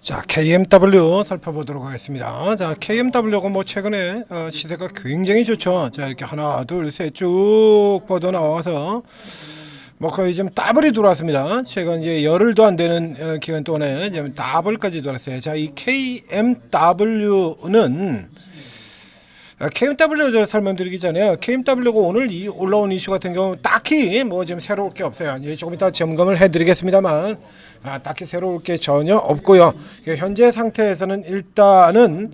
자, KMW 살펴보도록 하겠습니다. 자, KMW가 뭐 최근에 시세가 굉장히 좋죠. 자, 이렇게 하나, 둘, 셋 쭉 뻗어 나와서 뭐 거의 지금 더블이 들어왔습니다. 최근 이제 열흘도 안 되는 기간 동안에 지금 더블까지 들어왔어요. 자, 이 KMW는 KMW 설명드리기 전에 KMW가 오늘 이 올라온 이슈 같은 경우 딱히 뭐 지금 새로울 게 없어요. 이제 조금 이따 점검을 해드리겠습니다만 딱히 새로울 게 전혀 없고요. 현재 상태에서는 일단은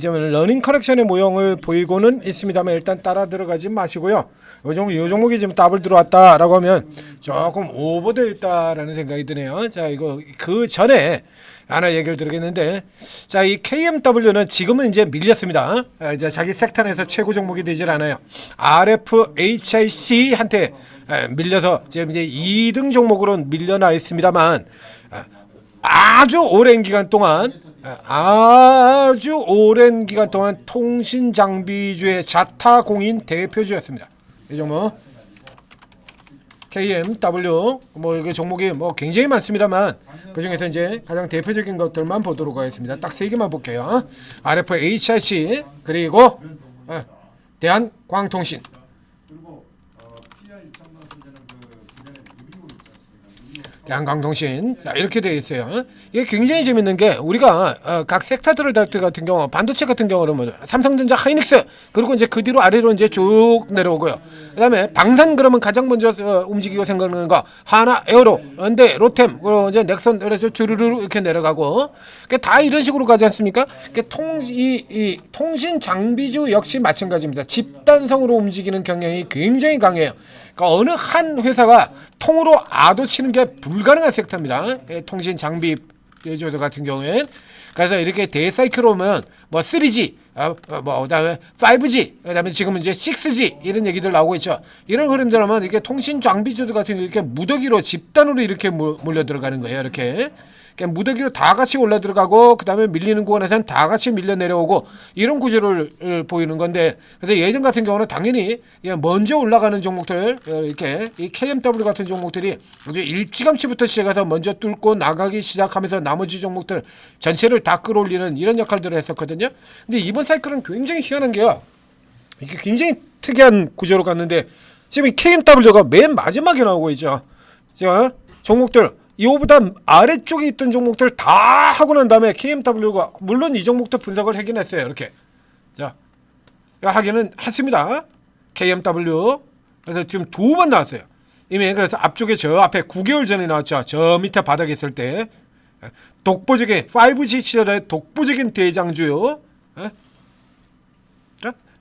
지금 러닝 커렉션의 모형을 보이고는 있습니다만 일단 따라 들어가지 마시고요. 요 종목이 지금 더블 들어왔다라고 하면 조금 오버되어 있다라는 생각이 드네요. 자, 이거 그 전에 하나 얘기를 드리겠는데, 자, 이 KMW는 지금은 이제 밀렸습니다. 이제 자기 섹터 내에서 최고 종목이 되질 않아요. RFHIC한테 밀려서 지금 이제 2등 종목으로 밀려나 있습니다만, 아주 오랜 기간 동안 통신 장비주의 자타공인 대표주였습니다. 이 종목 KMW 뭐 이게 종목이 뭐 굉장히 많습니다만 그 중에서 이제 가장 대표적인 것들만 보도록 하겠습니다. 딱 세 개만 볼게요. RFHIC 그리고 대한광통신. 대한광통신. 자, 이렇게 되어 있어요. 이게 굉장히 재밌는 게 우리가 각 섹터들을 다룰 때 같은 경우 반도체 같은 경우는 뭐 삼성전자, 하이닉스 그리고 이제 그 뒤로 아래로 이제 쭉 내려오고요. 그다음에 방산 그러면 가장 먼저 움직이고 생각나는 거 하나, 에어로, 현대, 로템, 그리고 이제 넥선 그래서 주르르 이렇게 내려가고 다 이런 식으로 가지 않습니까? 이 통신 장비주 역시 마찬가지입니다. 집단성으로 움직이는 경향이 굉장히 강해요. 그러니까 어느 한 회사가 통으로 아도치는 게 불가능한 섹터입니다. 통신 장비 제조 같은 경우엔. 그래서 이렇게 대사이클로 오면 뭐 3G, 뭐 그다음에 5G, 그다음에 지금은 이제 6G 이런 얘기들 나오고 있죠. 이런 흐름들 하면 이렇게 통신 장비주들 같은 게 이렇게 무더기로 집단으로 이렇게 몰려 들어가는 거예요. 이렇게. 무더기로 다 같이 올라 들어가고 그다음에 밀리는 구간에서는 다 같이 밀려 내려오고 이런 구조를 보이는 건데, 그래서 예전 같은 경우는 당연히 먼저 올라가는 종목들 이렇게 이 KMW 같은 종목들이 이제 일찌감치부터 시작해서 먼저 뚫고 나가기 시작하면서 나머지 종목들 전체를 다 끌어올리는 이런 역할들을 했었거든요. 근데 이번 사이클은 굉장히 희한한 게요. 이게 굉장히 특이한 구조로 갔는데 지금 이 KMW가 맨 마지막에 나오고 있죠. 자, 종목들 이거보다 아래쪽에 있던 종목들 다 하고 난 다음에 KMW가 물론 이 종목도 분석을 하긴 했어요. 이렇게 자 하기는 했습니다. KMW 그래서 지금 두 번 나왔어요. 이미. 그래서 앞쪽에 저 앞에 9개월 전에 나왔죠. 저 밑에 바닥에 있을 때 독보적인 5G 시절의 독보적인 대장주요.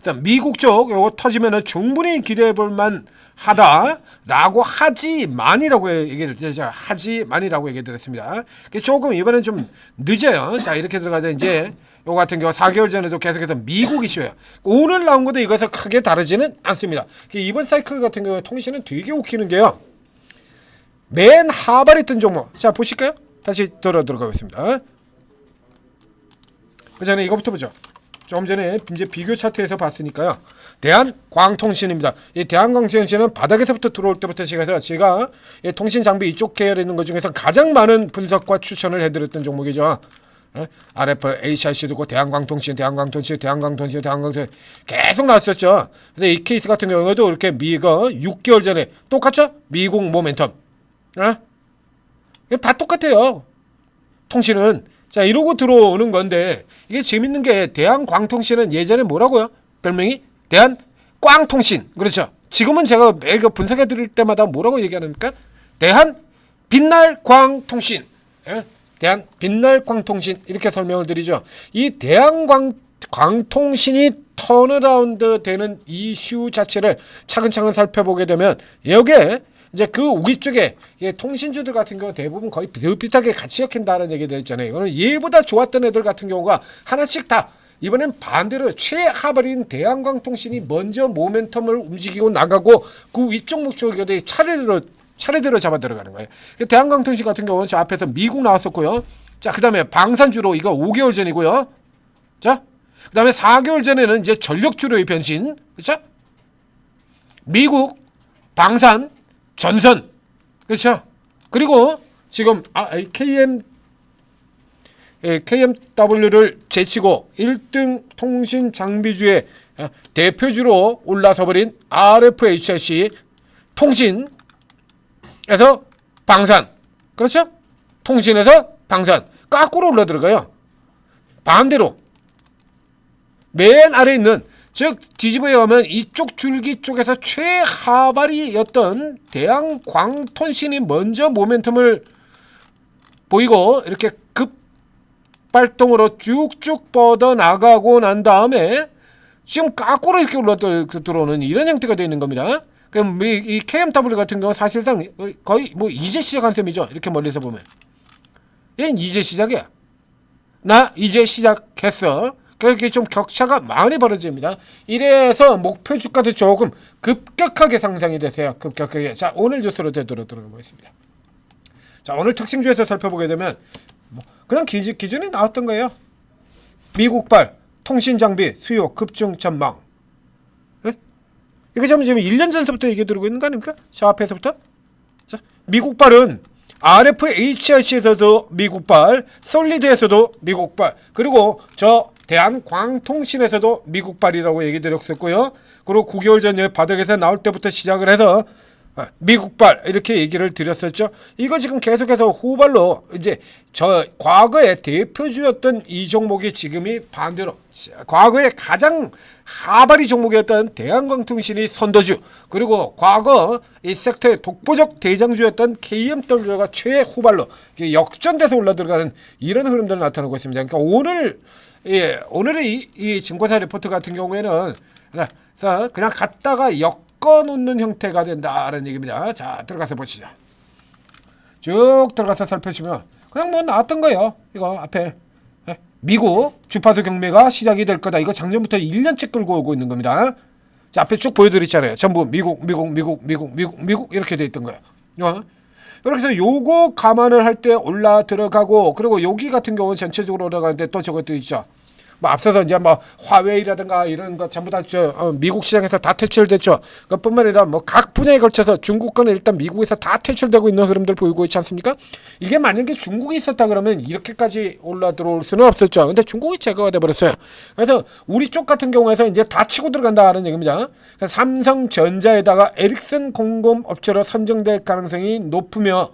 자, 미국 쪽 요거 터지면은 충분히 기대해볼 만 하다라고 하지만이라고 얘기를 드렸죠. 하지만이라고 얘기 드렸습니다. 조금 이번엔 좀 늦어요. 자, 이렇게 들어가자 이제 요 같은 경우 4개월 전에도 계속해서 미국 이슈예요. 오늘 나온 것도 이것과 크게 다르지는 않습니다. 이번 사이클 같은 경우에 통신은 되게 웃기는 게요. 맨 하반에 있던 종목. 자, 보실까요? 다시 들어가겠습니다. 그 전에 이거부터 보죠. 조금 전에 이제 비교 차트에서 봤으니까요. 대한광통신입니다. 이 대한광통신은 바닥에서부터 들어올 때부터 시작해서 제가 이 통신 장비 이쪽 계열에 있는 것 중에서 가장 많은 분석과 추천을 해드렸던 종목이죠. RFHIC도 있고 대한광통신 계속 나왔었죠. 근데 이 케이스 같은 경우에도 이렇게 미국 6개월 전에 똑같죠? 미국 모멘텀. 다 똑같아요. 통신은. 자, 이러고 들어오는 건데 이게 재밌는 게 대한광통신은 예전에 뭐라고요? 별명이 대한광통신. 그렇죠. 지금은 제가 매일 분석해 드릴 때마다 뭐라고 얘기하니까 대한빛날광통신. 대한빛날광통신 이렇게 설명을 드리죠. 이 대한광통신이 턴어라운드 되는 이슈 자체를 차근차근 살펴보게 되면 여기에 이제 그 위쪽에 통신주들 같은 경우 대부분 거의 비슷하게 같이 엮인다는 얘기들 있잖아요. 이거는 얘보다 좋았던 애들 같은 경우가 하나씩 다 이번엔 반대로 최하발인 대한광통신이 먼저 모멘텀을 움직이고 나가고 그 위쪽 목적에 차례대로 잡아 들어가는 거예요. 대한광통신 같은 경우는 저 앞에서 미국 나왔었고요. 자, 그 다음에 방산주로 이거 5개월 전이고요. 자, 그 다음에 4개월 전에는 이제 전력주로의 변신. 그렇죠? 미국, 방산, 전선. 그렇죠? 그리고 지금 KM KMW를 제치고 1등 통신 장비주의 대표주로 올라서버린 RFHIC 통신에서 방산, 그렇죠? 통신에서 방산 거꾸로 올라 들어가요. 반대로 맨 아래 있는, 즉 뒤집어야 하면 이쪽 줄기 쪽에서 최하발이었던 대한광통신이 먼저 모멘텀을 보이고 이렇게 급발동으로 쭉쭉 뻗어나가고 난 다음에 지금 거꾸로 이렇게 올라 들어오는 이런 형태가 되어 있는 겁니다. 그럼 이 KMW 같은 경우 사실상 거의 뭐 이제 시작한 셈이죠. 이렇게 멀리서 보면 얘는 이제 시작이야. 나 이제 시작했어. 그렇게 좀 격차가 많이 벌어집니다. 이래서 목표 주가도 조금 급격하게 상승이 되세요. 급격하게. 자, 오늘 뉴스로 되도록 들어가 보겠습니다. 자, 오늘 특징주에서 살펴보게 되면 그냥 기준이 나왔던 거예요. 미국발 통신장비 수요 급증 전망. 네? 이거 지금 1년 전서부터 얘기 들고 있는 거 아닙니까? 저 앞에서부터. 자, 미국발은 RFHIC에서도 미국발, 솔리드에서도 미국발, 그리고 저 대한광통신에서도 미국발이라고 얘기 드렸었고요. 그리고 9개월 전에 바닥에서 나올 때부터 시작을 해서 미국발 이렇게 얘기를 드렸었죠. 이거 지금 계속해서 후발로 이제 저 과거의 대표주였던 이 종목이 지금이 반대로 과거에 가장 하발이 종목이었던 대한광통신이 선도주, 그리고 과거 이 섹터의 독보적 대장주였던 KMW가 최후발로 역전돼서 올라 들어가는 이런 흐름들이 나타나고 있습니다. 그러니까 오늘의 이 증권사 리포트 같은 경우에는 그냥 갔다가 엮어놓는 형태가 된다는 얘기입니다. 자, 들어가서 보시죠. 쭉 들어가서 살펴보시면 그냥 뭐 나왔던 거예요. 이거 앞에 미국 주파수 경매가 시작이 될 거다. 이거 작년부터 1년째 끌고 오고 있는 겁니다. 자, 앞에 쭉 보여드렸잖아요. 전부 미국 이렇게 돼 있던 거예요. 이렇게 해서 요거 감안을 할 때 올라 들어가고, 그리고 여기 같은 경우는 전체적으로 올라가는데 또 저것도 있죠. 뭐 앞서서 이제 뭐 화웨이라든가 이런 거 전부 다 미국 시장에서 다 퇴출됐죠. 그뿐만 아니라 뭐 각 분야에 걸쳐서 중국 거는 일단 미국에서 다 퇴출되고 있는 흐름들 보이고 있지 않습니까? 이게 만약에 중국이 있었다 그러면 이렇게까지 올라 들어올 수는 없었죠. 근데 중국이 제거가 돼 버렸어요. 그래서 우리 쪽 같은 경우에서 이제 다 치고 들어간다는 얘기입니다. 삼성전자에다가 에릭슨 공급업체로 선정될 가능성이 높으며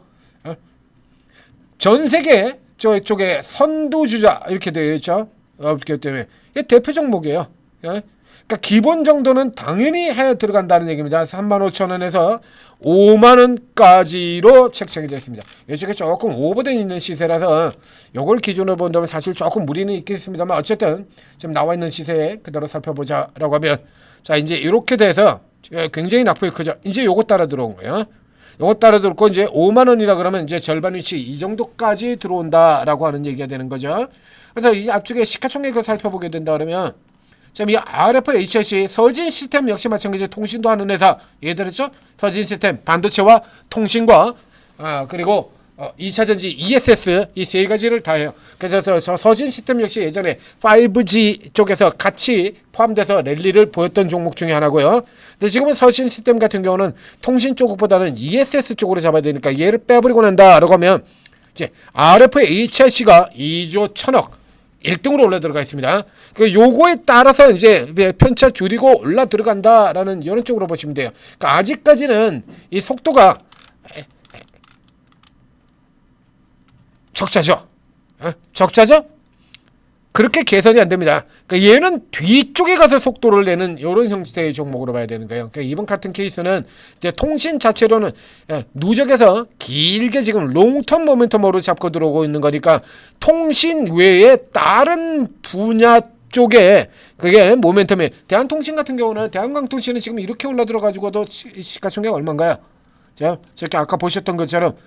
전 세계 쪽에 선두주자 이렇게 되어 있죠. 없기 때문에 이게 대표 종목이에요. 그러니까 기본 정도는 당연히 해 들어간다는 얘기입니다. 35,000원에서 50,000원까지로 책정이 되어 있습니다. 이쪽에 조금 오버되어 있는 시세라서 이걸 기준으로 본다면 사실 조금 무리는 있겠습니다만 어쨌든 지금 나와 있는 시세 그대로 살펴보자라고 하면, 자, 이제 이렇게 돼서 굉장히 낙폭이 크죠. 이제 요거 따라 들어온 거예요. 요거 따라 들어오고 이제 50,000원이라 그러면 이제 절반 위치 이 정도까지 들어온다라고 하는 얘기가 되는 거죠. 그래서 이 앞쪽에 시가총액을 살펴보게 된다 그러면, 지금 이 RFHIC 서진 시스템 역시 마찬가지로 통신도 하는 회사 얘들했죠. 서진 시스템 반도체와 통신과 그리고 2차전지 ESS 이 세 가지를 다 해요. 그래서 저 서진 시스템 역시 예전에 5G 쪽에서 같이 포함돼서 랠리를 보였던 종목 중에 하나고요. 근데 지금은 서진 시스템 같은 경우는 통신 쪽보다는 ESS 쪽으로 잡아야 되니까 얘를 빼버리고 난다라고 하면 이제 RFHIC가 2조 1,000억 1등으로 올라 들어가 있습니다. 그 요거에 따라서 이제 편차 줄이고 올라 들어간다라는 이런 쪽으로 보시면 돼요. 그러니까 아직까지는 이 속도가 적자죠. 적자죠? 그렇게 개선이 안 됩니다. 그러니까 얘는 뒤쪽에 가서 속도를 내는 이런 형태의 종목으로 봐야 되는 거예요. 그러니까 이번 같은 케이스는 이제 통신 자체로는 누적해서 길게 지금 롱텀 모멘텀으로 잡고 들어오고 있는 거니까 통신 외에 다른 분야 쪽에 그게 모멘텀이, 대한통신 같은 경우는 대한광통신은 지금 이렇게 올라 들어가지고도 시가총액 얼마인가요? 자, 저렇게 아까 보셨던 것처럼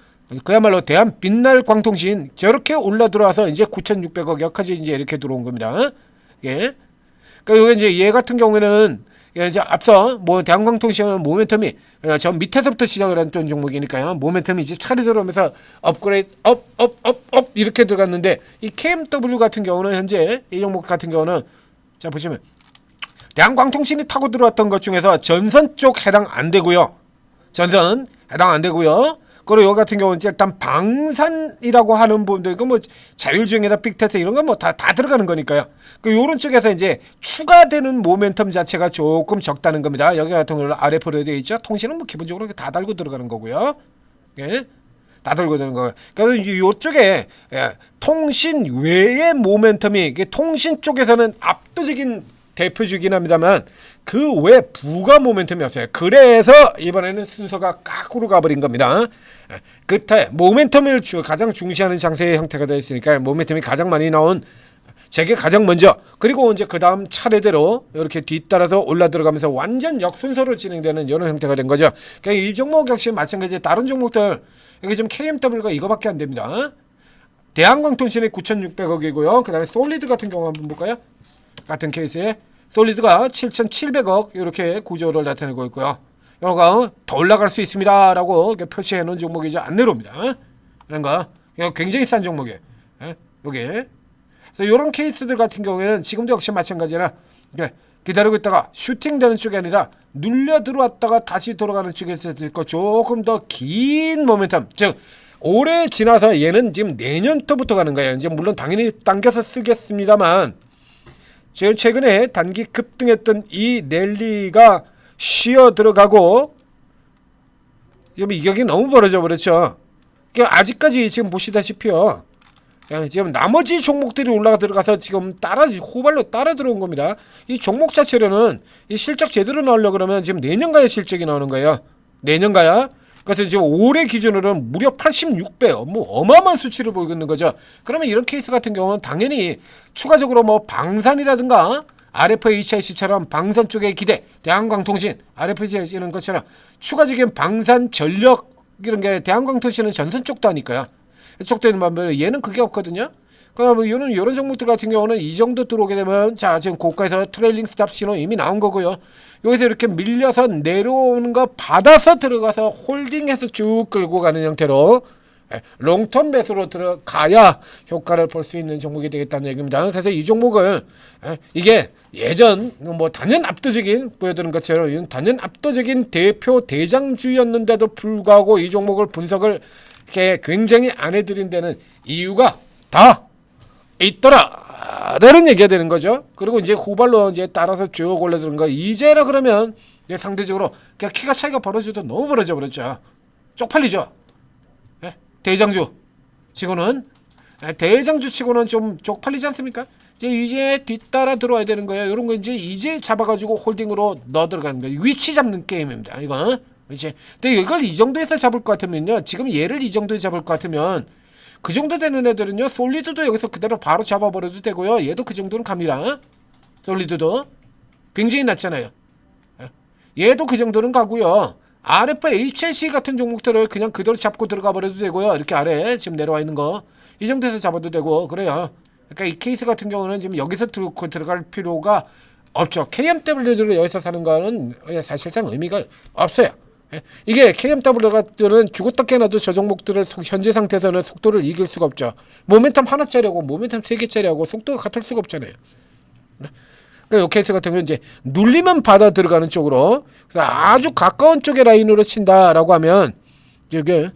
그야말로 대한 빛날 광통신 저렇게 올라 들어와서 이제 9,600억 여기까지 이제 이렇게 들어온 겁니다. 예. 그러니까 이제 얘 같은 경우에는 이제 앞서 뭐 대한광통신은 모멘텀이 저 밑에서부터 시작을 했던 종목이니까요. 모멘텀이 이제 차례 들어오면서 업그레이드 업 이렇게 들어갔는데, 이 KMW 같은 경우는 현재 이 종목 같은 경우는 자 보시면 대한광통신이 타고 들어왔던 것 중에서 전선 쪽 해당 안 되고요. 전선 해당 안 되고요. 그리고 여기 같은 경우는 일단 방산이라고 하는 부분도 있고 뭐 자율주행이나 빅테스트 이런 건 뭐 다 들어가는 거니까요. 그 요런 쪽에서 이제 추가되는 모멘텀 자체가 조금 적다는 겁니다. 여기 같은 경우는 RF로 되어 있죠. 통신은 뭐 기본적으로 다 달고 들어가는 거고요. 예. 다 들고 되는 거예요. 그래서 이제 요쪽에 통신 외의 모멘텀이 통신 쪽에서는 압도적인 대표주긴 합니다만 그 외 부가 모멘텀이 없어요. 그래서 이번에는 순서가 까꾸로 가버린 겁니다. 그때 모멘텀을 가장 중시하는 장세의 형태가 되어 있으니까 모멘텀이 가장 많이 나온 제게 가장 먼저 그리고 이제 그 다음 차례대로 이렇게 뒤따라서 올라 들어가면서 완전 역순서로 진행되는 이런 형태가 된 거죠. 그러니까 이 종목 역시 마찬가지 다른 종목들 여기 지금 KMW가 이거밖에 안 됩니다. 대한광통신이 9,600억이고요. 그 다음에 솔리드 같은 경우 한번 볼까요? 같은 케이스에 솔리드가 7,700억 이렇게 구조를 나타내고 있고요. 이거 더 올라갈 수 있습니다 라고 표시해 놓은 종목이죠. 안 내려옵니다. 이런 거 굉장히 싼 종목이에요. 여기 그래서 이런 케이스들 같은 경우에는 지금도 역시 마찬가지라 기다리고 있다가 슈팅되는 쪽이 아니라 눌려 들어왔다가 다시 돌아가는 쪽에서 있고 조금 더 긴 모멘텀 즉 올해 지나서 얘는 지금 내년부터 가는 거예요. 이제 물론 당연히 당겨서 쓰겠습니다만 지금 최근에 단기 급등했던 이 랠리가 쉬어 들어가고 지금 이격이 너무 벌어져 버렸죠. 그러니까 아직까지 지금 보시다시피요. 지금 나머지 종목들이 올라가 들어가서 지금 호발로 따라 들어온 겁니다. 이 종목 자체로는 이 실적 제대로 나오려고 그러면 지금 내년가야 실적이 나오는 거예요. 내년가야. 그래서 지금 올해 기준으로는 무려 86배, 뭐 어마어마한 수치를 보이고 있는 거죠. 그러면 이런 케이스 같은 경우는 당연히 추가적으로 뭐 방산이라든가 RFHIC처럼 방산 쪽의 기대, 대한광통신, RFHIC 이런 것처럼 추가적인 방산 전력 이런 게 대한광통신은 전선 쪽도 하니까요. 이쪽도 있는 반면에 얘는 그게 없거든요. 그러면 이런 종목들 같은 경우는 이 정도 들어오게 되면 자 지금 고가에서 트레일링 스탑 신호 이미 나온 거고요. 여기서 이렇게 밀려서 내려오는 거 받아서 들어가서 홀딩해서 쭉 끌고 가는 형태로 롱텀 매수로 들어가야 효과를 볼 수 있는 종목이 되겠다는 얘기입니다. 그래서 이 종목을 이게 예전 뭐 단연 압도적인 보여드는 것처럼 단연 압도적인 대표 대장주였는데도 불구하고 이 종목을 분석을 이렇게 굉장히 안 해드린 데는 이유가 다 있더라라는 얘기가 되는 거죠. 그리고 이제 후발로 이제 따라서 쭉 올라드는 거 이제라 그러면 이제 상대적으로 그냥 키가 차이가 벌어져도 너무 벌어져 버렸죠. 쪽팔리죠. 대장주 치고는 대장주 치고는 좀 쪽팔리지 않습니까? 이제 뒤따라 들어와야 되는 거예요. 이런 거 이제 잡아가지고 홀딩으로 넣어 들어가는 거예요. 위치 잡는 게임입니다. 이거 그렇지. 근데 이걸 이 정도에서 잡을 것 같으면요. 지금 얘를 이 정도에 잡을 것 같으면 그 정도 되는 애들은요. 솔리드도 여기서 그대로 바로 잡아버려도 되고요. 얘도 그 정도는 갑니다. 솔리드도 굉장히 낮잖아요. 얘도 그 정도는 가고요. RFHC 같은 종목들을 그냥 그대로 잡고 들어가 버려도 되고요. 이렇게 아래 지금 내려와 있는 거 이 정도에서 잡아도 되고 그래요. 그러니까 이 케이스 같은 경우는 지금 여기서 들어갈 필요가 없죠. KMW를 여기서 사는 거는 사실상 의미가 없어요. 이게 KMW가들은 죽었다 깨나도 저 종목들을 현재 상태에서는 속도를 이길 수가 없죠. 모멘텀 하나짜리하고 모멘텀 3개짜리하고 속도가 같을 수가 없잖아요. 그러니까 이 케이스 같은 경우는 이제 눌리면 받아 들어가는 쪽으로 그래서 아주 가까운 쪽의 라인으로 친다라고 하면 이게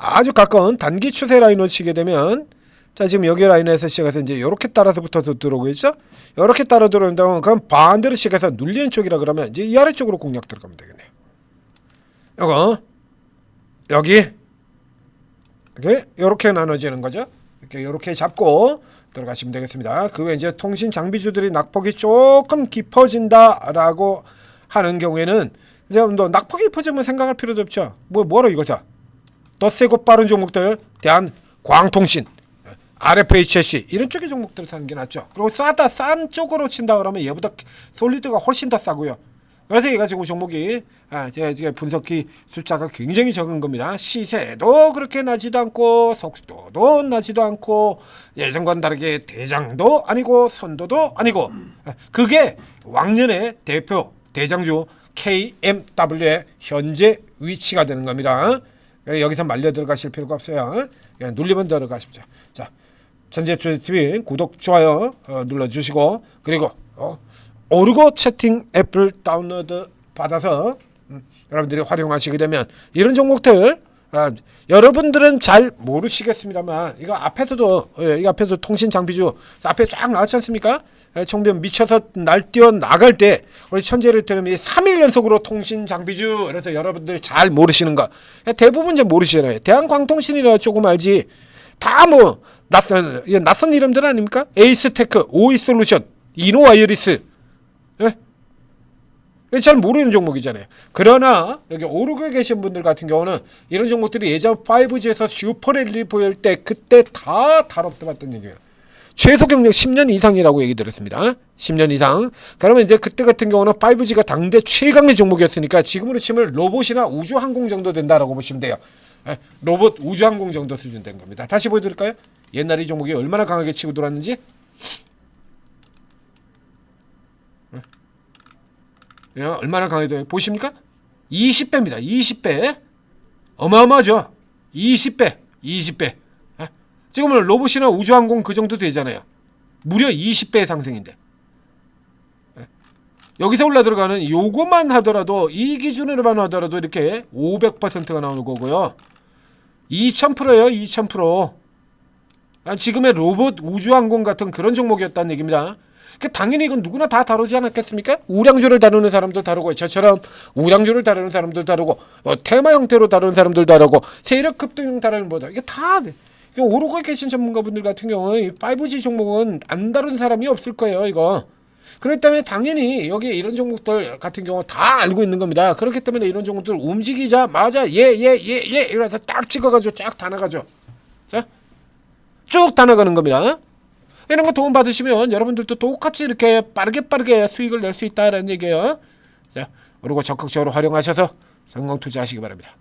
아주 가까운 단기 추세 라인으로 치게 되면 자 지금 여기 라인에서 시작해서 이제 이렇게 따라서부터 들어오고 있죠. 이렇게 따라 들어온다면 그럼 반대로 시작해서 눌리는 쪽이라 그러면 이제 이 아래쪽으로 공략 들어가면 되겠네요. 이거 여기 이렇게 나눠지는 거죠. 이렇게 잡고 들어가시면 되겠습니다. 그 외에 이제 통신 장비주들이 낙폭이 조금 깊어진다라고 하는 경우에는 이제 너 낙폭이 깊어지면 생각할 필요도 없죠. 뭐로 이거죠? 더 세고 빠른 종목들 대한광통신 RFHC 이런 쪽의 종목들을 사는 게 낫죠. 그리고 싼 쪽으로 친다 그러면 얘보다 솔리드가 훨씬 더 싸고요. 그래서 얘가 지금 종목이 제가 분석기 숫자가 굉장히 적은 겁니다. 시세도 그렇게 나지도 않고 속도도 나지도 않고 예전과는 다르게 대장도 아니고 선도도 아니고 그게 왕년의 대표 대장주 KMW의 현재 위치가 되는 겁니다. 여기서 말려 들어가실 필요가 없어요. 그냥 눌리면 들어가십시오. 자, 전재TV 구독 좋아요 눌러주시고 그리고 오르고 채팅 앱을 다운로드 받아서 여러분들이 활용하시게 되면 이런 종목들 여러분들은 잘 모르시겠습니다만 이거 앞에서도 이거 앞에서 통신 장비주 앞에 쫙 나왔지 않습니까? 총변 미쳐서 날뛰어 나갈 때 우리 천재를 들으면 3일 연속으로 통신 장비주 그래서 여러분들이 잘 모르시는 거 대부분 이제 모르시잖아요. 대한광통신이라 조금 알지 다 뭐 낯선 이름들 아닙니까? 에이스테크, 오이솔루션, 이노와이어리스 잘 모르는 종목이잖아요. 그러나 여기 오르고 계신 분들 같은 경우는 이런 종목들이 예전 5G에서 슈퍼랠리 보일 때 그때 다 다뤄봤던 얘기예요. 최소 경력 10년 이상이라고 얘기 들었습니다. 10년 이상. 그러면 이제 그때 같은 경우는 5G가 당대 최강의 종목이었으니까 지금으로 치면 로봇이나 우주항공 정도 된다라고 보시면 돼요. 로봇 우주항공 정도 수준 되는 겁니다. 다시 보여드릴까요? 옛날 이 종목이 얼마나 강하게 치고 돌았는지. 얼마나 강해져요? 보십니까? 20배입니다. 20배. 어마어마하죠? 20배. 지금은 로봇이나 우주항공 그 정도 되잖아요. 무려 20배의 상승인데. 여기서 올라 들어가는 요것만 하더라도 이 기준으로만 하더라도 이렇게 500%가 나오는 거고요. 2000%예요. 2000%. 지금의 로봇 우주항공 같은 그런 종목이었다는 얘기입니다. 당연히 이건 누구나 다 다루지 않았겠습니까? 우량주를 다루는 사람도 다루고 저처럼 우량주를 다루는 사람도 다루고 테마 형태로 다루는 사람들 다루고 세력 급등형 다루는 보다 이게 다 오르고 계신 전문가분들 같은 경우는 5G 종목은 안 다룬 사람이 없을 거예요. 이거. 그렇기 때문에 당연히 여기 이런 종목들 같은 경우 다 알고 있는 겁니다. 그렇기 때문에 이런 종목들 움직이자마자 예 이래서 딱 찍어가지고 쫙 다 나가죠. 자, 쭉 다 나가는 겁니다. 이런 거 도움 받으시면 여러분들도 똑같이 이렇게 빠르게 수익을 낼 수 있다라는 얘기예요. 자, 그리고 적극적으로 활용하셔서 성공 투자하시기 바랍니다.